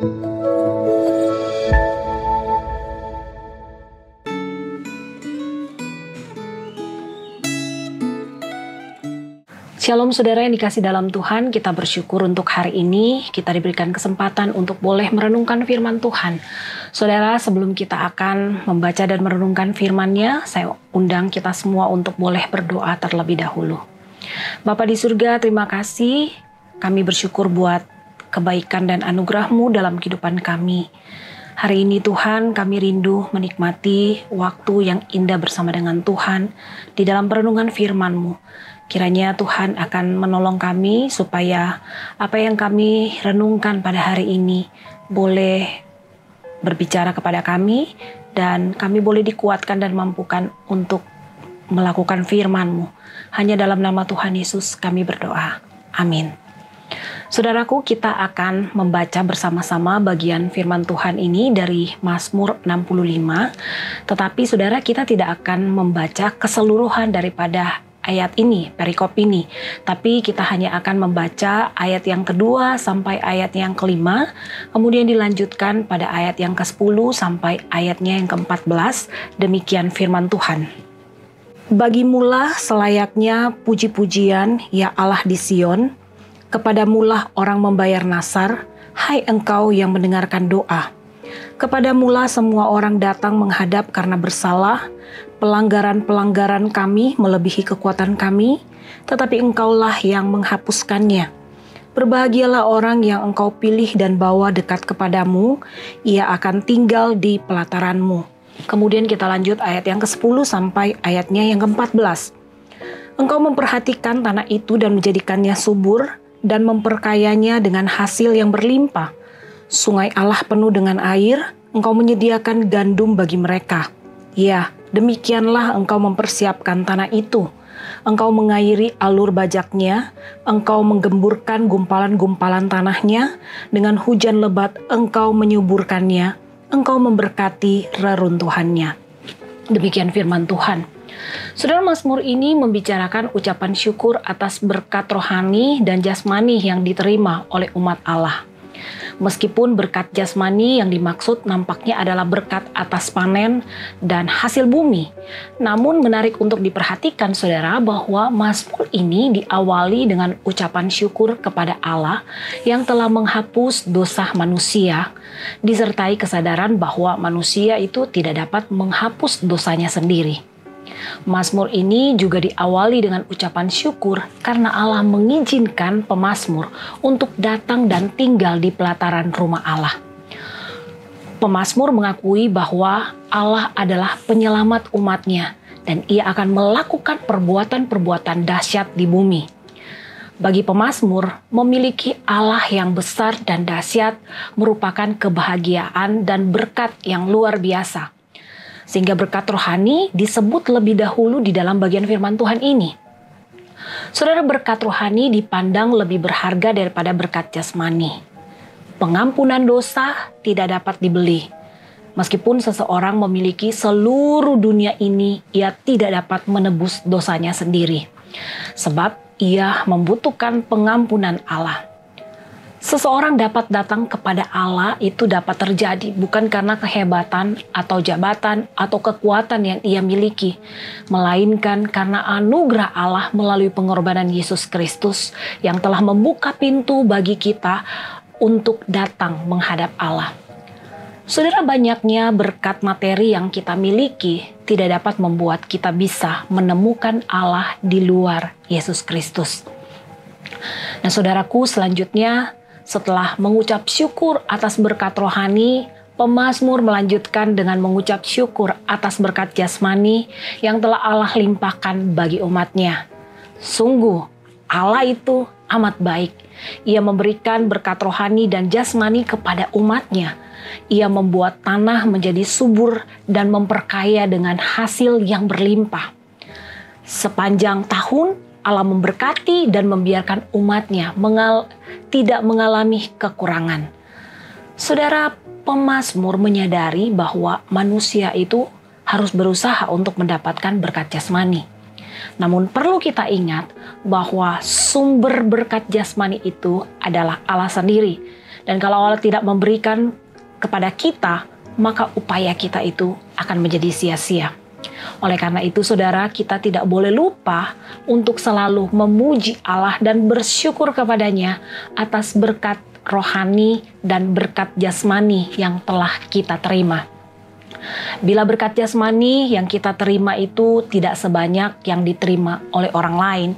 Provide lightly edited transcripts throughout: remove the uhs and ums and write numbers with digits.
Shalom saudara yang dikasih dalam Tuhan, kita bersyukur untuk hari ini kita diberikan kesempatan untuk boleh merenungkan firman Tuhan. Saudara, sebelum kita akan membaca dan merenungkan firman-Nya, saya undang kita semua untuk boleh berdoa terlebih dahulu. Bapa di surga, terima kasih. Kami bersyukur buat kebaikan dan anugerah-Mu dalam kehidupan kami. Hari ini Tuhan, kami rindu menikmati waktu yang indah bersama dengan Tuhan di dalam perenungan firman-Mu. Kiranya Tuhan akan menolong kami supaya apa yang kami renungkan pada hari ini boleh berbicara kepada kami dan kami boleh dikuatkan dan mampukan untuk melakukan firman-Mu. Hanya dalam nama Tuhan Yesus kami berdoa. Amin. Saudaraku, kita akan membaca bersama-sama bagian firman Tuhan ini dari Mazmur 65. Tetapi saudara, kita tidak akan membaca keseluruhan daripada ayat ini, perikop ini. Tapi kita hanya akan membaca ayat yang kedua sampai ayat yang kelima, kemudian dilanjutkan pada ayat yang ke-10 sampai ayatnya yang ke-14. Demikian firman Tuhan. Bagimulah selayaknya puji-pujian, ya Allah di Sion, kepadamulah orang membayar nasar, hai engkau yang mendengarkan doa. Kepadamulah semua orang datang menghadap karena bersalah, pelanggaran-pelanggaran kami melebihi kekuatan kami, tetapi engkaulah yang menghapuskannya. Berbahagialah orang yang engkau pilih dan bawa dekat kepadamu, ia akan tinggal di pelataranmu. Kemudian kita lanjut ayat yang ke-10 sampai ayatnya yang ke-14. Engkau memperhatikan tanah itu dan menjadikannya subur, dan memperkayanya dengan hasil yang berlimpah. Sungai Allah penuh dengan air, engkau menyediakan gandum bagi mereka. Ya, demikianlah engkau mempersiapkan tanah itu. Engkau mengairi alur bajaknya, engkau menggemburkan gumpalan-gumpalan tanahnya, dengan hujan lebat engkau menyuburkannya, engkau memberkati reruntuhannya. Demikian firman Tuhan. Saudara, Mazmur ini membicarakan ucapan syukur atas berkat rohani dan jasmani yang diterima oleh umat Allah. Meskipun berkat jasmani yang dimaksud nampaknya adalah berkat atas panen dan hasil bumi. Namun menarik untuk diperhatikan saudara bahwa Mazmur ini diawali dengan ucapan syukur kepada Allah yang telah menghapus dosa manusia, disertai kesadaran bahwa manusia itu tidak dapat menghapus dosanya sendiri. Mazmur ini juga diawali dengan ucapan syukur karena Allah mengizinkan pemazmur untuk datang dan tinggal di pelataran rumah Allah. Pemazmur mengakui bahwa Allah adalah penyelamat umatnya dan ia akan melakukan perbuatan-perbuatan dahsyat di bumi. Bagi pemazmur, memiliki Allah yang besar dan dahsyat merupakan kebahagiaan dan berkat yang luar biasa. Sehingga berkat rohani disebut lebih dahulu di dalam bagian firman Tuhan ini. Saudara, berkat rohani dipandang lebih berharga daripada berkat jasmani. Pengampunan dosa tidak dapat dibeli. Meskipun seseorang memiliki seluruh dunia ini, ia tidak dapat menebus dosanya sendiri. Sebab ia membutuhkan pengampunan Allah. Seseorang dapat datang kepada Allah itu dapat terjadi bukan karena kehebatan atau jabatan atau kekuatan yang ia miliki, melainkan karena anugerah Allah melalui pengorbanan Yesus Kristus yang telah membuka pintu bagi kita untuk datang menghadap Allah. Saudara, banyaknya berkat materi yang kita miliki tidak dapat membuat kita bisa menemukan Allah di luar Yesus Kristus. Nah, saudaraku, selanjutnya setelah mengucap syukur atas berkat rohani, pemazmur melanjutkan dengan mengucap syukur atas berkat jasmani yang telah Allah limpahkan bagi umatnya. Sungguh, Allah itu amat baik. Ia memberikan berkat rohani dan jasmani kepada umatnya. Ia membuat tanah menjadi subur dan memperkaya dengan hasil yang berlimpah. Sepanjang tahun, Allah memberkati dan membiarkan umatnya tidak mengalami kekurangan. Saudara, pemazmur menyadari bahwa manusia itu harus berusaha untuk mendapatkan berkat jasmani. Namun perlu kita ingat bahwa sumber berkat jasmani itu adalah Allah sendiri. Dan kalau Allah tidak memberikan kepada kita, maka upaya kita itu akan menjadi sia-sia. Oleh karena itu, saudara, kita tidak boleh lupa untuk selalu memuji Allah dan bersyukur kepadanya atas berkat rohani dan berkat jasmani yang telah kita terima. Bila berkat jasmani yang kita terima itu tidak sebanyak yang diterima oleh orang lain,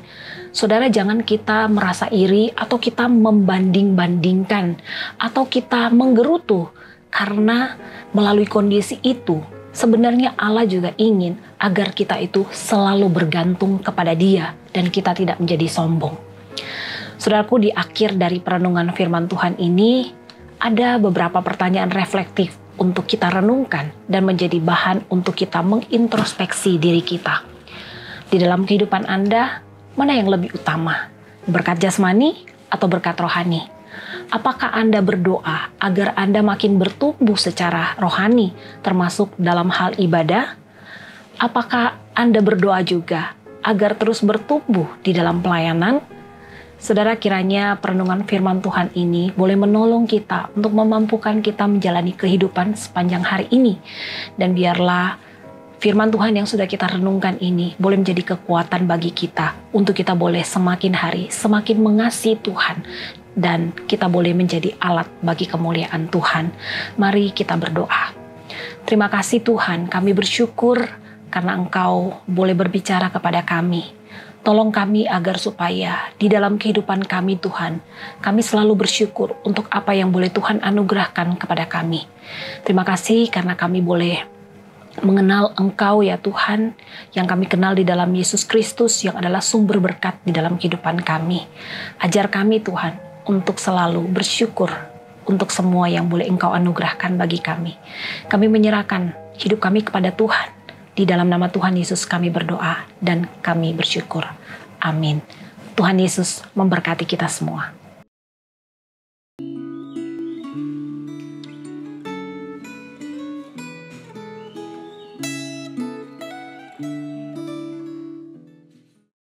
saudara, jangan kita merasa iri atau kita membanding-bandingkan atau kita menggerutu, karena melalui kondisi itu sebenarnya Allah juga ingin agar kita itu selalu bergantung kepada Dia dan kita tidak menjadi sombong. Saudaraku, di akhir dari perenungan firman Tuhan ini ada beberapa pertanyaan reflektif untuk kita renungkan dan menjadi bahan untuk kita mengintrospeksi diri kita. Di dalam kehidupan Anda, mana yang lebih utama? Berkat jasmani atau berkat rohani? Apakah Anda berdoa agar Anda makin bertumbuh secara rohani, termasuk dalam hal ibadah? Apakah Anda berdoa juga agar terus bertumbuh di dalam pelayanan? Saudara, kiranya perenungan firman Tuhan ini boleh menolong kita untuk memampukan kita menjalani kehidupan sepanjang hari ini. Dan biarlah firman Tuhan yang sudah kita renungkan ini boleh menjadi kekuatan bagi kita untuk kita boleh semakin hari semakin mengasihi Tuhan. Dan kita boleh menjadi alat bagi kemuliaan Tuhan. Mari kita berdoa. Terima kasih Tuhan, kami bersyukur karena Engkau boleh berbicara kepada kami. Tolong kami agar supaya di dalam kehidupan kami Tuhan, kami selalu bersyukur untuk apa yang boleh Tuhan anugerahkan kepada kami. Terima kasih karena kami boleh mengenal Engkau ya Tuhan, yang kami kenal di dalam Yesus Kristus yang adalah sumber berkat di dalam kehidupan kami. Ajar kami Tuhan untuk selalu bersyukur untuk semua yang boleh Engkau anugerahkan bagi kami. Kami menyerahkan hidup kami kepada Tuhan. Di dalam nama Tuhan Yesus kami berdoa dan kami bersyukur. Amin. Tuhan Yesus memberkati kita semua.